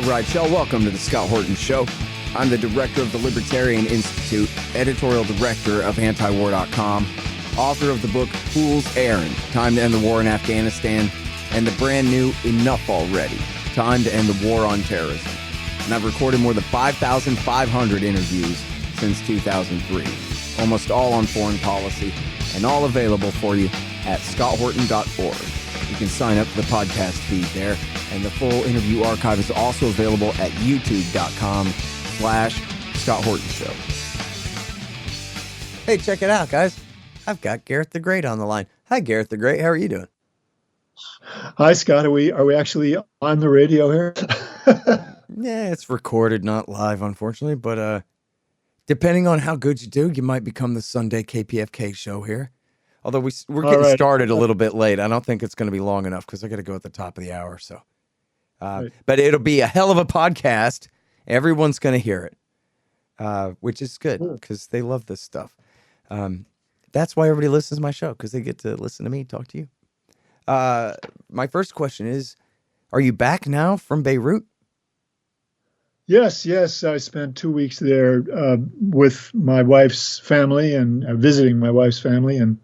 All right, y'all, welcome to the Scott Horton Show. I'm the director of the Libertarian Institute, editorial director of antiwar.com, author of the book Fool's Errand, Time to End the War in Afghanistan, and the brand new Enough Already, Time to End the War on Terrorism. And I've recorded more than 5,500 interviews since 2003, almost all on foreign policy, and all available for you at scotthorton.org. You can sign up for the podcast feed there, and the full interview archive is also available at youtube.com/Scott Horton Show. Hey, check it out, guys. I've got Gareth the Great on the line. Hi, Gareth the Great. How are you doing? Hi, Scott. Are we actually on the radio here? Yeah, it's recorded, not live, unfortunately. But depending on how good you do, you might become the Sunday KPFK show here. Although we're getting started a little bit late. I don't think it's going to be long enough because I got to go at the top of the hour. So, but it'll be a hell of a podcast. Everyone's going to hear it, which is good because they love this stuff. That's why everybody listens to my show, because they get to listen to me talk to you. My first question is, are you back now from Beirut? Yes. I spent 2 weeks there with my wife's family and visiting my wife's family, and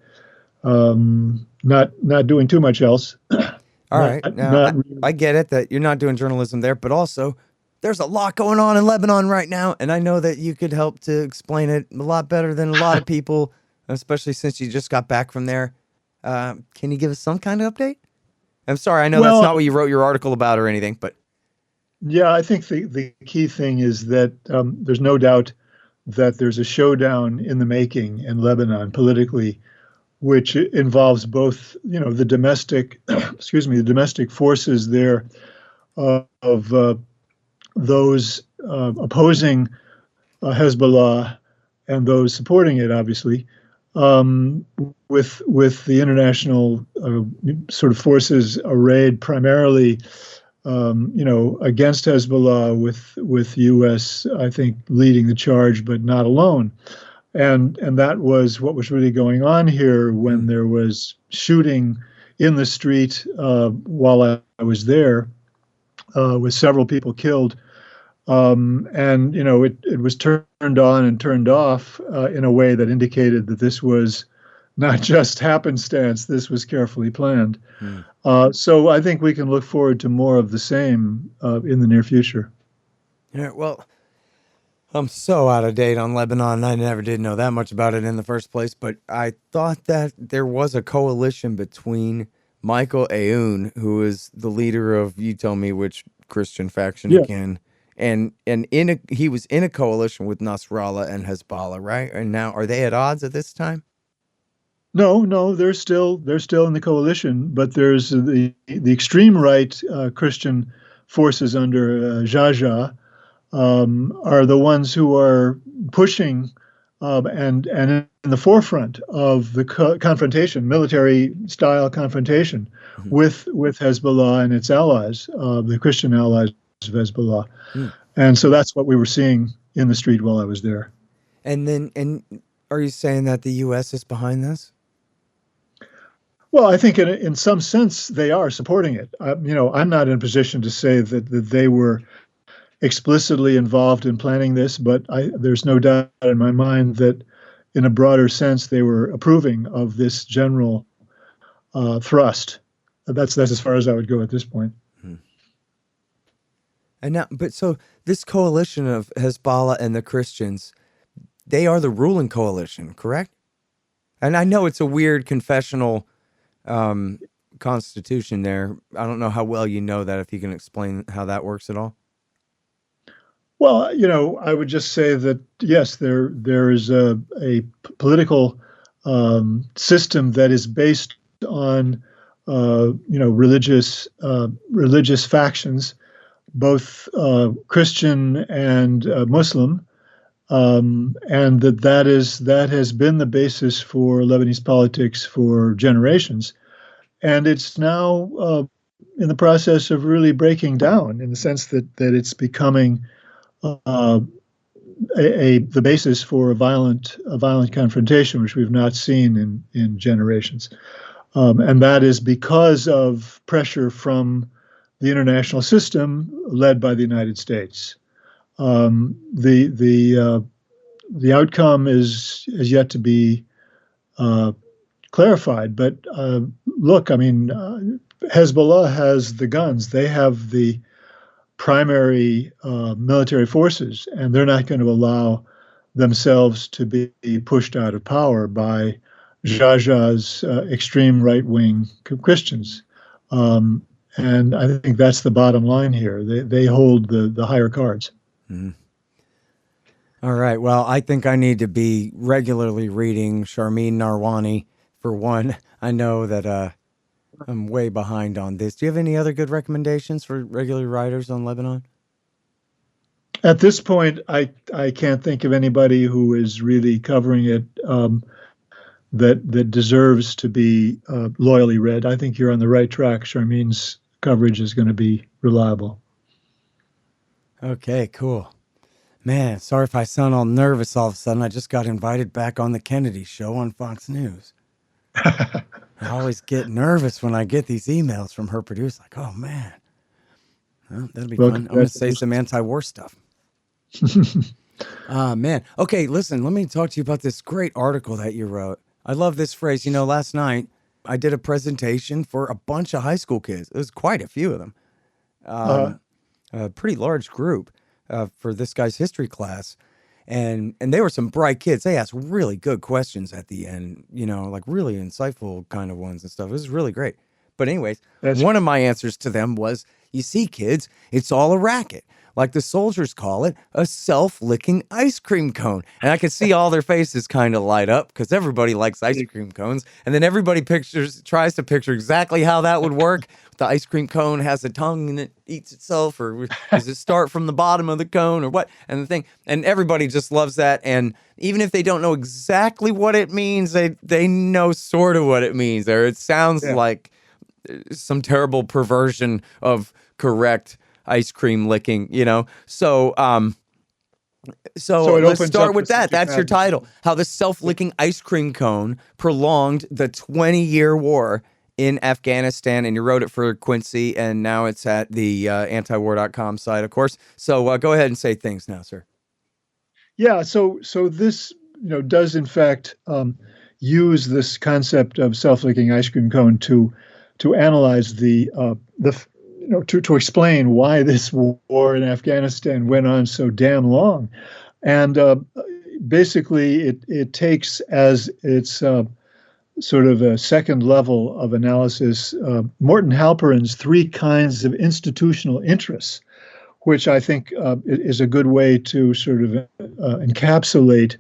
not doing too much else. All right. Now, I get it that you're not doing journalism there, but also there's a lot going on in Lebanon right now, and I know that you could help to explain it a lot better than a lot of people, especially since you just got back from there. Can you give us some kind of update? I'm sorry, I know that's not what you wrote your article about or anything, but... Yeah, I think the key thing is that there's no doubt that there's a showdown in the making in Lebanon politically, which involves both, the domestic, the domestic forces there of those opposing Hezbollah and those supporting it, obviously, with the international sort of forces arrayed primarily, against Hezbollah, with U.S. I think leading the charge, but not alone. And that was what was really going on here when there was shooting in the street while I was there, with several people killed. It was turned on and turned off in a way that indicated that this was not just happenstance, this was carefully planned. So I think we can look forward to more of the same in the near future. Yeah, well, I'm so out of date on Lebanon. I never did know that much about it in the first place, but I thought that there was a coalition between Michael Aoun, who is the leader of, you tell me which Christian faction again, and he was in a coalition with Nasrallah and Hezbollah, right? And now, are they at odds at this time? No, they're still in the coalition, but there's the extreme right Christian forces under Jaja are the ones who are pushing and in the forefront of the confrontation, military-style confrontation with Hezbollah and its allies, the Christian allies of Hezbollah. And so that's what we were seeing in the street while I was there. And are you saying that the U.S. is behind this? Well, I think in some sense they are supporting it. I'm not in a position to say that they were explicitly involved in planning this, but there's no doubt in my mind that in a broader sense they were approving of this general thrust. That's as far as I would go at this point. And now, but so this coalition of Hezbollah and the Christians, they are the ruling coalition, correct? And I know it's a weird confessional constitution there. I don't know how well you know that, if you can explain how that works at all. Well, I would just say that, yes, there is a political system that is based on, religious factions, both Christian and Muslim, and that has been the basis for Lebanese politics for generations. And it's now in the process of really breaking down, in the sense that it's becoming the basis for a violent confrontation, which we've not seen in generations. And that is because of pressure from the international system led by the United States. The outcome is yet to be clarified. But look, I mean, Hezbollah has the guns. They have the primary military forces, and they're not going to allow themselves to be pushed out of power by Jaja's extreme right-wing Christians. And I think that's the bottom line here. They hold the higher cards. Mm. All right. Well, I think I need to be regularly reading Sharmeen Narwani, for one. I know that I'm way behind on this. Do you have any other good recommendations for regular writers on Lebanon? At this point, I can't think of anybody who is really covering it that deserves to be loyally read. I think you're on the right track. Sharmeen's coverage is going to be reliable. Okay, cool. Man, sorry if I sound all nervous all of a sudden. I just got invited back on the Kennedy show on Fox News. I always get nervous when I get these emails from her producer. Like, oh, man. Well, that'll be fun. I'm going to say some anti-war stuff. Man. Okay, listen, let me talk to you about this great article that you wrote. I love this phrase. You know, last night I did a presentation for a bunch of high school kids. It was quite a few of them. A pretty large group for this guy's history class. And they were some bright kids. They asked really good questions at the end, you know, like really insightful kind of ones and stuff. It was really great. But anyways, one of my answers to them was, you see, kids, it's all a racket. Like the soldiers call it, a self-licking ice cream cone. And I could see all their faces kind of light up because everybody likes ice cream cones. And then everybody tries to picture exactly how that would work. The ice cream cone has a tongue and it eats itself, or does it start from the bottom of the cone, or what? And everybody just loves that. And even if they don't know exactly what it means, they know sort of what it means. Or it sounds like some terrible perversion of correct ice cream licking, you know? So let's start with that. That's your title. How the self-licking ice cream cone prolonged the 20-year war in Afghanistan. And you wrote it for Quincy, and now it's at the antiwar.com site, of course. So go ahead and say things now, sir. Yeah, so this, does in fact use this concept of self-licking ice cream cone to analyze to explain why this war in Afghanistan went on so damn long. And basically, it takes as its sort of a second level of analysis Morton Halperin's 3 kinds of institutional interests, which I think is a good way to sort of encapsulate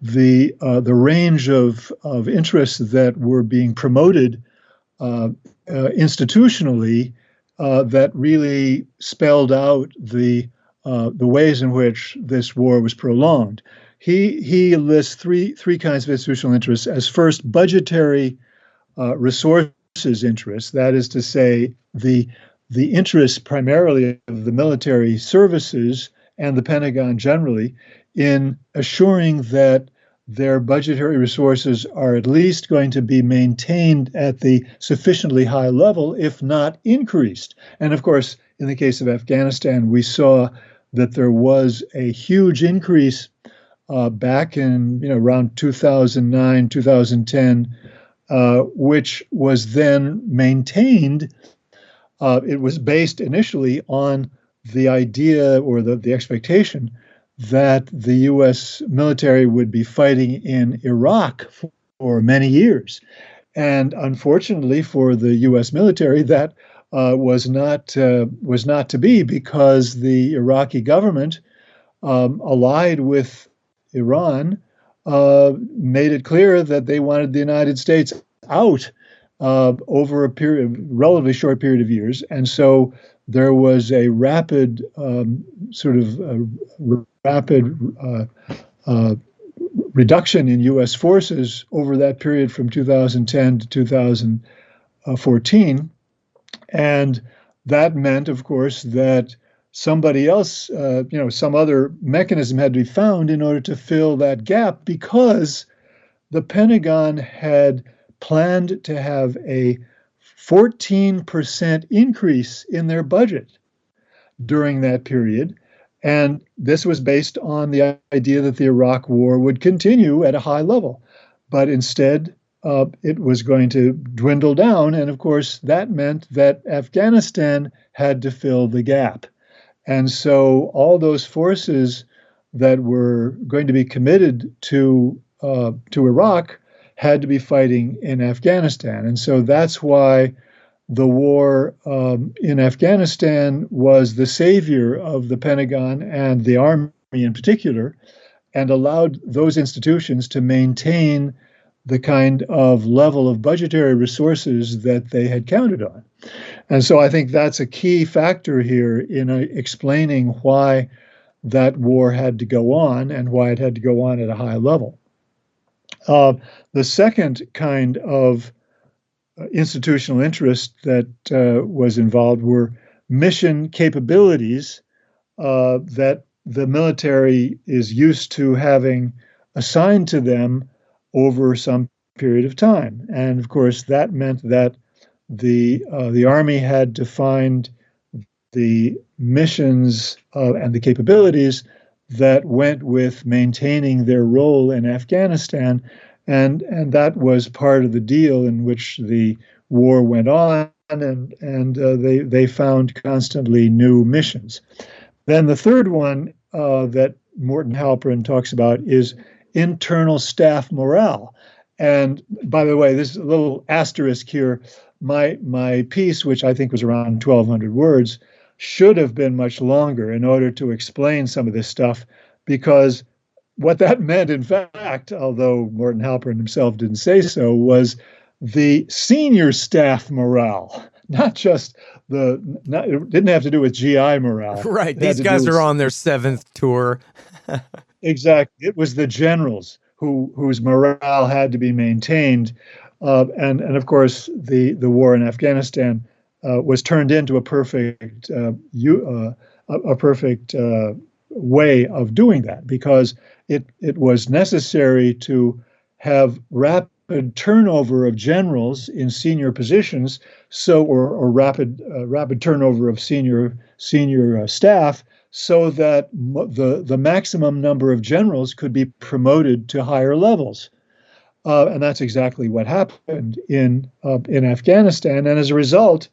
the range of interests that were being promoted institutionally, that really spelled out the ways in which this war was prolonged. He lists three kinds of institutional interests as, first, budgetary resources interests. That is to say, the interests primarily of the military services and the Pentagon generally in assuring that their budgetary resources are at least going to be maintained at the sufficiently high level, if not increased. And of course, in the case of Afghanistan, we saw that there was a huge increase back in around 2009, 2010, which was then maintained. It was based initially on the idea or the expectation that the U.S. military would be fighting in Iraq for many years. And unfortunately for the U.S. military, that was not to be, because the Iraqi government, allied with Iran, made it clear that they wanted the United States out over a relatively short period of years. And so there was a rapid reduction in U.S. forces over that period from 2010 to 2014. And that meant, of course, that somebody else, some other mechanism had to be found in order to fill that gap, because the Pentagon had planned to have a 14% increase in their budget during that period. And this was based on the idea that the Iraq War would continue at a high level. But instead, it was going to dwindle down. And of course, that meant that Afghanistan had to fill the gap. And so all those forces that were going to be committed to Iraq had to be fighting in Afghanistan. And so that's why the war in Afghanistan was the savior of the Pentagon and the Army in particular, and allowed those institutions to maintain the kind of level of budgetary resources that they had counted on. And so I think that's a key factor here in explaining why that war had to go on and why it had to go on at a high level. The second kind of institutional interest that was involved were mission capabilities that the military is used to having assigned to them over some period of time. And of course, that meant that the Army had to find the missions and the capabilities that went with maintaining their role in Afghanistan. And that was part of the deal in which the war went on, and they found constantly new missions. Then the third one that Morton Halperin talks about is internal staff morale. And by the way, this is a little asterisk here. My piece, which I think was around 1,200 words, should have been much longer in order to explain some of this stuff, because what that meant, in fact, although Morton Halperin himself didn't say so, was the senior staff morale, not just it didn't have to do with GI morale. Right. These guys are on their 7th tour. Exactly. It was the generals whose morale had to be maintained. And of course, the war in Afghanistan was turned into a perfect way of doing that, because it was necessary to have rapid turnover of generals in senior positions, or rapid turnover of senior staff, so that the maximum number of generals could be promoted to higher levels. And that's exactly what happened in Afghanistan. And as a result,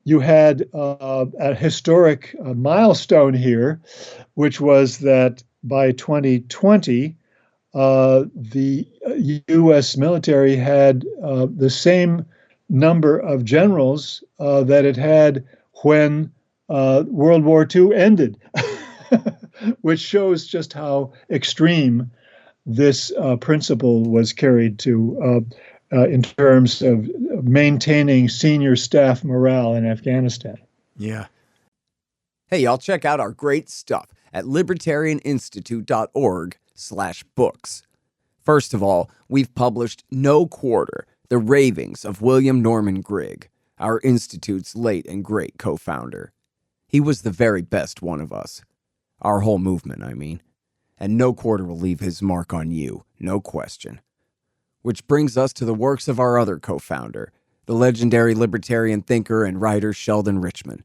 you had a historic milestone here, which was that by 2020, the U.S. military had the same number of generals that it had when World War II ended, which shows just how extreme this principle was carried to in terms of maintaining senior staff morale in Afghanistan. Yeah. Hey, y'all, check out our great stuff at libertarianinstitute.org/books. First of all, we've published No Quarter, The Ravings of William Norman Grigg, our Institute's late and great co-founder. He was the very best one of us. Our whole movement, I mean. And No Quarter will leave his mark on you, no question. Which brings us to the works of our other co-founder, the legendary libertarian thinker and writer Sheldon Richman.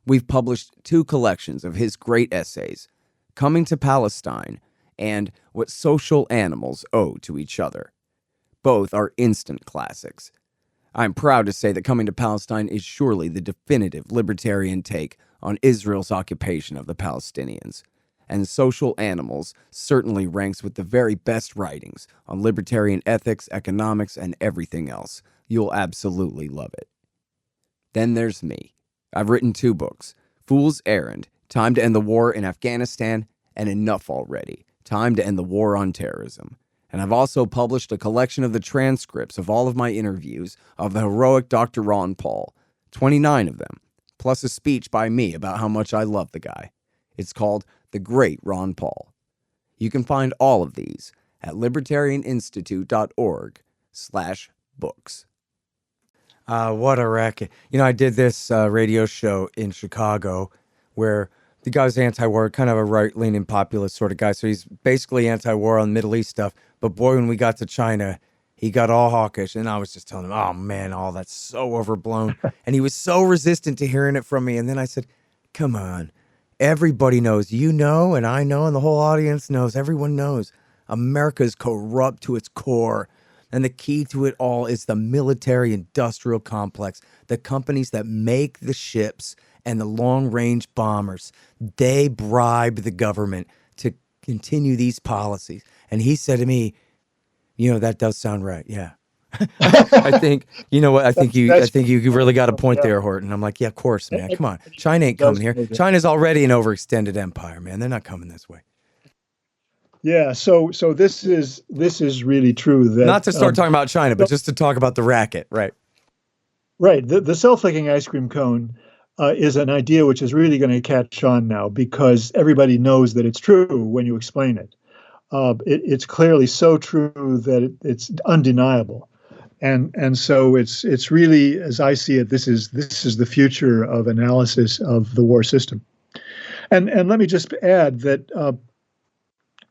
We've published 2 collections of his great essays, Coming to Palestine and What Social Animals Owe to Each Other. Both are instant classics. I'm proud to say that Coming to Palestine is surely the definitive libertarian take on Israel's occupation of the Palestinians. And Social Animals certainly ranks with the very best writings on libertarian ethics, economics, and everything else. You'll absolutely love it. Then there's me. I've written 2 books, Fool's Errand, Time to End the War in Afghanistan, and Enough Already, Time to End the War on Terrorism. And I've also published a collection of the transcripts of all of my interviews of the heroic Dr. Ron Paul, 29 of them, plus a speech by me about how much I love the guy. It's called The Great Ron Paul. You can find all of these at libertarianinstitute.org/books. What a racket. You know, I did this radio show in Chicago where the guy's anti-war, kind of a right-leaning populist sort of guy. So he's basically anti-war on Middle East stuff. But boy, when we got to China, He got all hawkish, and I was just telling him, oh man, all that's so overblown. And he was so resistant to hearing it from me. And then I said, come on, everybody knows, you know, and I know, and the whole audience knows, everyone knows, America is corrupt to its core. And the key to it all is the military-industrial complex, the companies that make the ships and the long-range bombers. They bribe the government to continue these policies. And he said to me, you know, that does sound right. Yeah. I think, you know what? I think you really got a point there, Horton. I'm like, yeah, of course, man. Come on. China ain't coming here. China's already an overextended empire, man. They're not coming this way. Yeah. So this is really true. That not to start talking about China, but just to talk about the racket, right? Right. The self-licking ice cream cone is an idea which is really going to catch on now because everybody knows that it's true when you explain it. It's clearly so true that it's undeniable, and so it's really, as I see it, this is the future of analysis of the war system. And let me just add that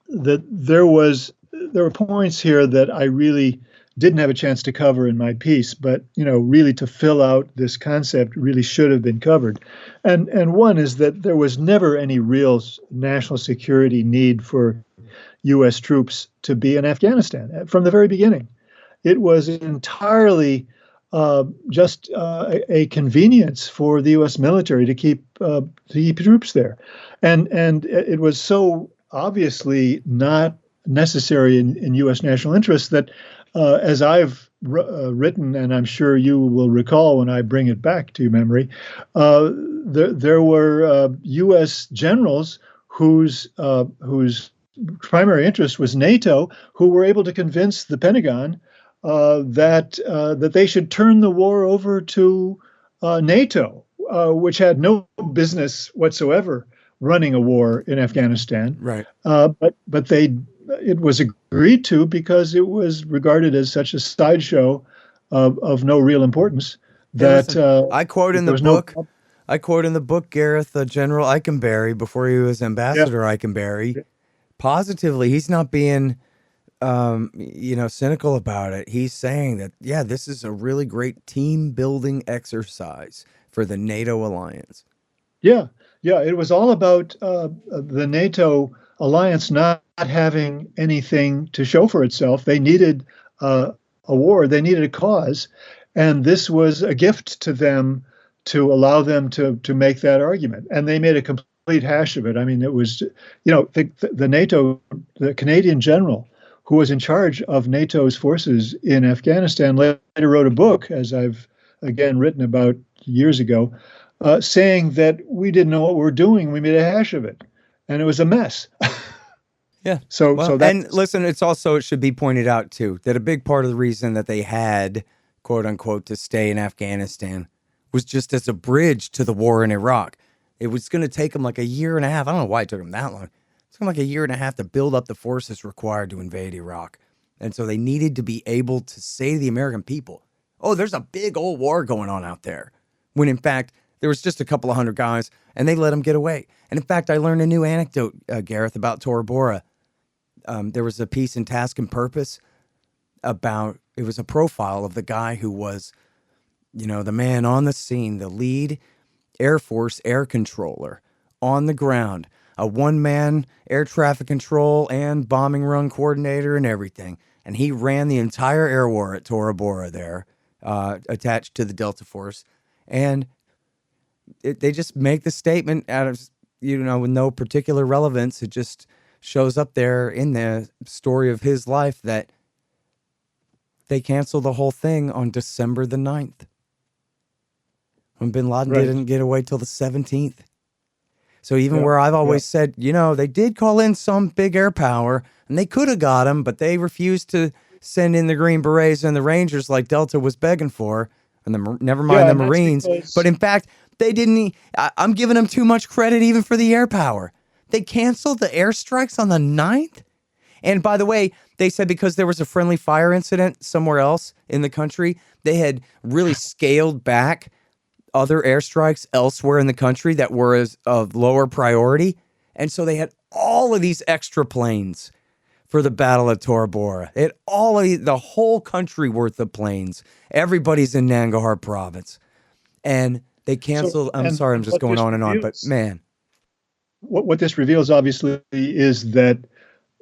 that there were points here that I really didn't have a chance to cover in my piece, but really to fill out this concept really should have been covered. And one is that there was never any real national security need for U.S. troops to be in Afghanistan from the very beginning. It was entirely just a convenience for the U.S. military to keep troops there, and it was so obviously not necessary in U.S. national interest that, as I've written, and I'm sure you will recall when I bring it back to memory, there were U.S. generals whose primary interest was NATO, who were able to convince the Pentagon that they should turn the war over to NATO, which had no business whatsoever running a war in Afghanistan. Right. But it was agreed to because it was regarded as such a sideshow of no real importance. That I quote in the book. I quote in the book, Gareth, General Eikenberry, before he was Ambassador Eikenberry, positively, he's not being, cynical about it. He's saying that, yeah, this is a really great team building exercise for the NATO alliance. Yeah. It was all about the NATO alliance not having anything to show for itself. They needed a war. They needed a cause. And this was a gift to them to allow them to make that argument. And they made a complete hash of it. I mean, it was, the Canadian general who was in charge of NATO's forces in Afghanistan later wrote a book, as I've again written about years ago, saying that we didn't know what we were doing. We made a hash of it, and it was a mess. Yeah. And listen, it should be pointed out too that a big part of the reason that they had, quote unquote, to stay in Afghanistan was just as a bridge to the war in Iraq. It was going to take them like a year and a half. I don't know why it took them that long. It's going to like a year and a half to build up the forces required to invade Iraq. And so they needed to be able to say to the American people, oh, there's a big old war going on out there. When in fact, there was just a couple of hundred guys and they let them get away. And in fact, I learned a new anecdote, Gareth, about Tora Bora. There was a piece in Task and Purpose about, it was a profile of the guy who was, the man on the scene, the lead Air Force air controller on the ground, a one-man air traffic control and bombing run coordinator and everything. And he ran the entire air war at Tora Bora there, attached to the Delta Force. And they just make the statement out of, with no particular relevance. It just shows up there in the story of his life that they canceled the whole thing on December the 9th. When bin Laden didn't get away till the 17th. So even where I've always said, they did call in some big air power and they could have got him, but they refused to send in the Green Berets and the Rangers like Delta was begging for, and never mind the Marines. But in fact, they didn't. I'm giving them too much credit even for the air power. They canceled the airstrikes on the 9th. And by the way, they said because there was a friendly fire incident somewhere else in the country, they had really scaled back other airstrikes elsewhere in the country that were of lower priority. And so they had all of these extra planes for the Battle of Tora Bora. The whole country worth of planes. Everybody's in Nangarhar province. And they canceled. I'm sorry, I'm just going on and on, but man. What this reveals, obviously, is that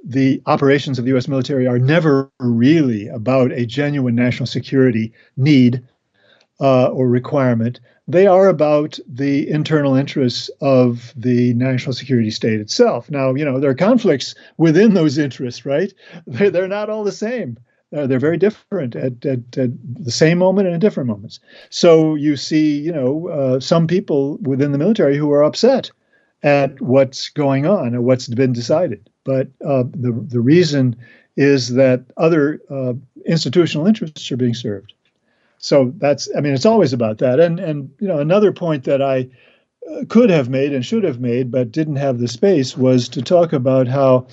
the operations of the U.S. military are never really about a genuine national security need or requirement. They are about the internal interests of the national security state itself. Now, there are conflicts within those interests, right? They're not all the same. They're very different at the same moment and at different moments. So you see, some people within the military who are upset at what's going on and what's been decided. But the reason is that other institutional interests are being served. So it's always about that. And another point that I could have made and should have made, but didn't have the space, was to talk about how,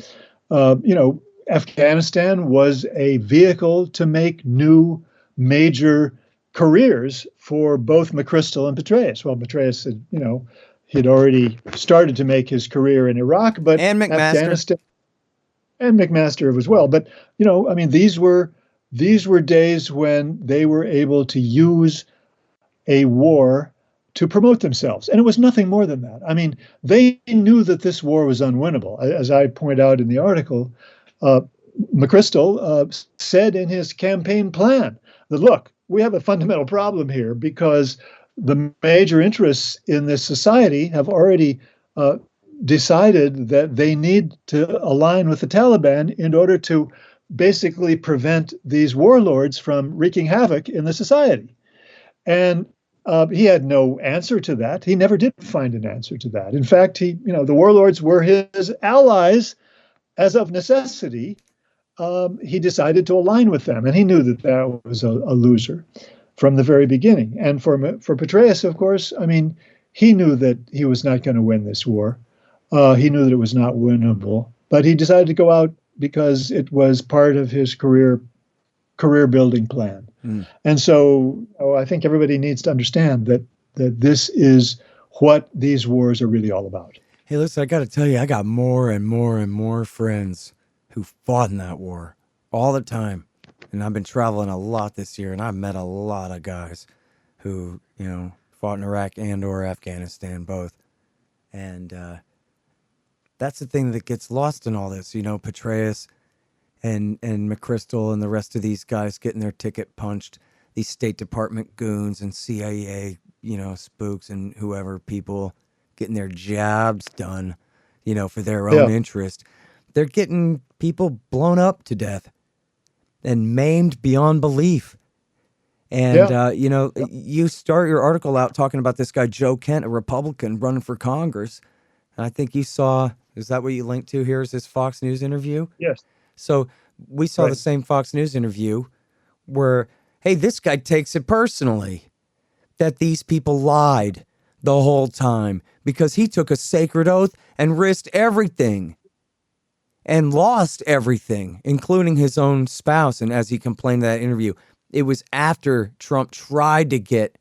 Afghanistan was a vehicle to make new major careers for both McChrystal and Petraeus. Well, Petraeus had, he'd already started to make his career in Iraq, but and McMaster. Afghanistan and McMaster as well. But these were days when they were able to use a war to promote themselves, and it was nothing more than that. I mean, they knew that this war was unwinnable, as I point out in the article. McChrystal said in his campaign plan that, look, we have a fundamental problem here because the major interests in this society have already decided that they need to align with the Taliban in order to basically prevent these warlords from wreaking havoc in the society. And he had no answer to that. He never did find an answer to that. In fact, the warlords were his allies. As of necessity, he decided to align with them, and he knew that was a loser from the very beginning. And for Petraeus, of course, he knew that he was not going to win this war. He knew that it was not winnable, but he decided to go out because it was part of his career building plan. And so I think everybody needs to understand that this is what these wars are really all about. Hey, listen, I got to tell you, I got more and more and more friends who fought in that war all the time. And I've been traveling a lot this year, and I've met a lot of guys who, fought in Iraq and or Afghanistan, both. And that's the thing that gets lost in all this, Petraeus and McChrystal and the rest of these guys getting their ticket punched, these State Department goons and CIA, spooks and whoever people getting their jobs done, for their own interest. They're getting people blown up to death and maimed beyond belief. And, you start your article out talking about this guy, Joe Kent, a Republican running for Congress. And I think you saw, is that what you linked to here? Is this Fox News interview? Yes. So we saw the same Fox News interview where, hey, this guy takes it personally that these people lied the whole time because he took a sacred oath and risked everything and lost everything, including his own spouse. And as he complained in that interview, it was after Trump tried to get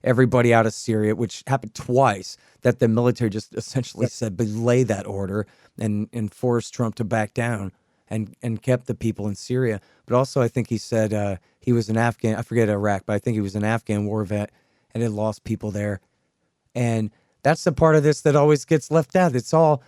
everybody out of Syria, which happened twice, that the military just essentially said belay that order and forced Trump to back down and kept the people in Syria. But also I think he said he was an Afghan, I forget Iraq, but I think he was an Afghan war vet and had lost people there. And that's the part of this that always gets left out. It's all,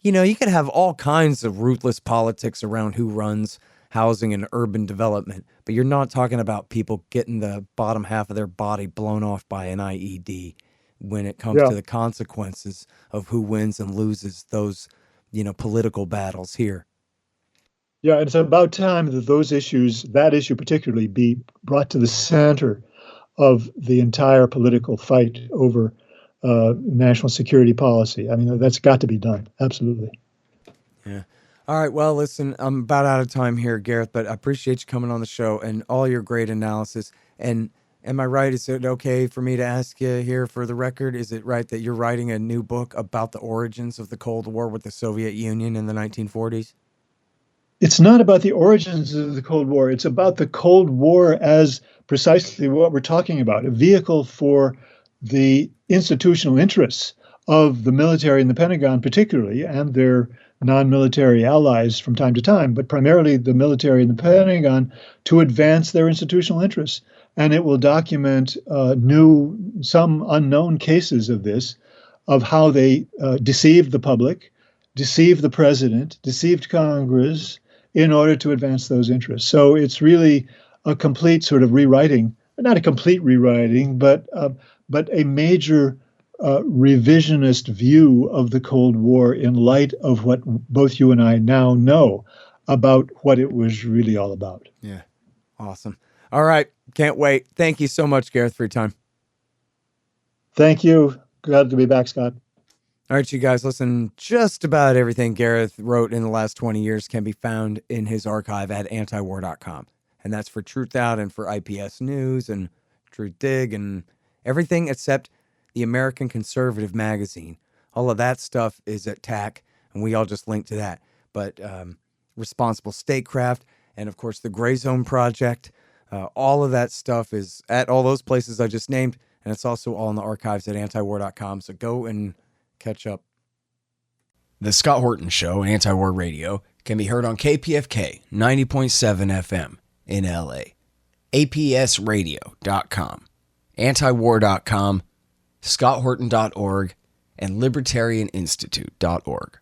you could have all kinds of ruthless politics around who runs housing and urban development, but you're not talking about people getting the bottom half of their body blown off by an IED when it comes to the consequences of who wins and loses those, political battles here. Yeah, it's about time that those issues, that issue particularly, be brought to the center of the entire political fight over national security policy. That's got to be done. Absolutely. Yeah. All right. Well, listen, I'm about out of time here, Gareth, but I appreciate you coming on the show and all your great analysis. And am I right? Is it okay for me to ask you here for the record? Is it right that you're writing a new book about the origins of the Cold War with the Soviet Union in the 1940s? It's not about the origins of the Cold War. It's about the Cold War as precisely what we're talking about, a vehicle for the institutional interests of the military and the Pentagon particularly, and their non-military allies from time to time, but primarily the military and the Pentagon, to advance their institutional interests. And it will document some unknown cases of this, of how they deceived the public, deceived the president, deceived Congress in order to advance those interests. So it's really a complete sort of rewriting, not a complete rewriting, but a major revisionist view of the Cold War in light of what both you and I now know about what it was really all about. Yeah. Awesome. All right. Can't wait. Thank you so much, Gareth, for your time. Thank you. Glad to be back, Scott. All right, you guys, listen, just about everything Gareth wrote in the last 20 years can be found in his archive at antiwar.com. And that's for Truth Out and for IPS News and Truth Dig and everything except the American Conservative magazine. All of that stuff is at TAC, and we all just link to that. But Responsible Statecraft and, of course, the Gray Zone Project, all of that stuff is at all those places I just named, and it's also all in the archives at antiwar.com. So go and catch up. The Scott Horton Show, Anti-War Radio, can be heard on KPFK 90.7 FM in LA, APSradio.com, antiwar.com, scotthorton.org, and libertarianinstitute.org.